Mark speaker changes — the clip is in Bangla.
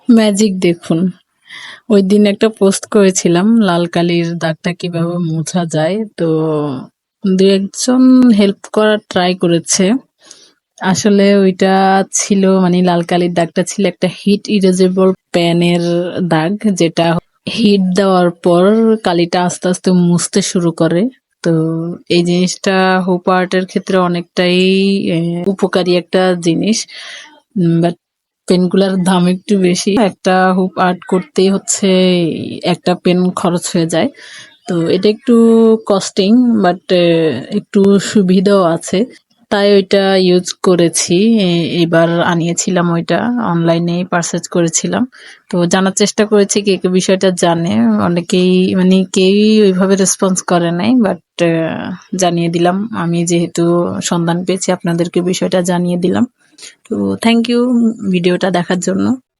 Speaker 1: ম্যাজিক দেখুন। ওইদিন একটা পোস্ট করেছিলাম লাল কালির দাগটা কিভাবে মোছা যায়। তো ২-১ জন হেল্প করার ট্রাই করেছে। আসলে ওইটা ছিল মানে লাল কালির দাগটা ছিল একটা হিট ইরেজেবল প্যানের দাগ, যেটা হিট দেওয়ার পর কালিটা আস্তে আস্তে মুছতে শুরু করে। তো এই জিনিসটা হোপ আর্টের ক্ষেত্রে অনেকটাই উপকারী একটা জিনিস। বাট পেনগুলার দাম একটু বেশি। একটা হুপ আর্ট করতেই হচ্ছে একটা পেন খরচ হয়ে যায়। তো এটা একটু কস্টিং, বাট একটু সুবিধাও আছে। তাই ওইটা ইউজ করেছি। এবার আনিয়েছিলাম ওইটা, অনলাইনেই পারচেজ করেছিলাম। তো জানার চেষ্টা করেছি কে কে বিষয়টা জানে। অনেকেই মানে কেউই ওইভাবে রেসপন্স করে নাই, বাট জানিয়ে দিলাম। আমি যেহেতু সন্ধান পেয়েছি আপনাদেরকে বিষয়টা জানিয়ে দিলাম। তো থ্যাংক ইউ ভিডিওটা দেখার জন্য।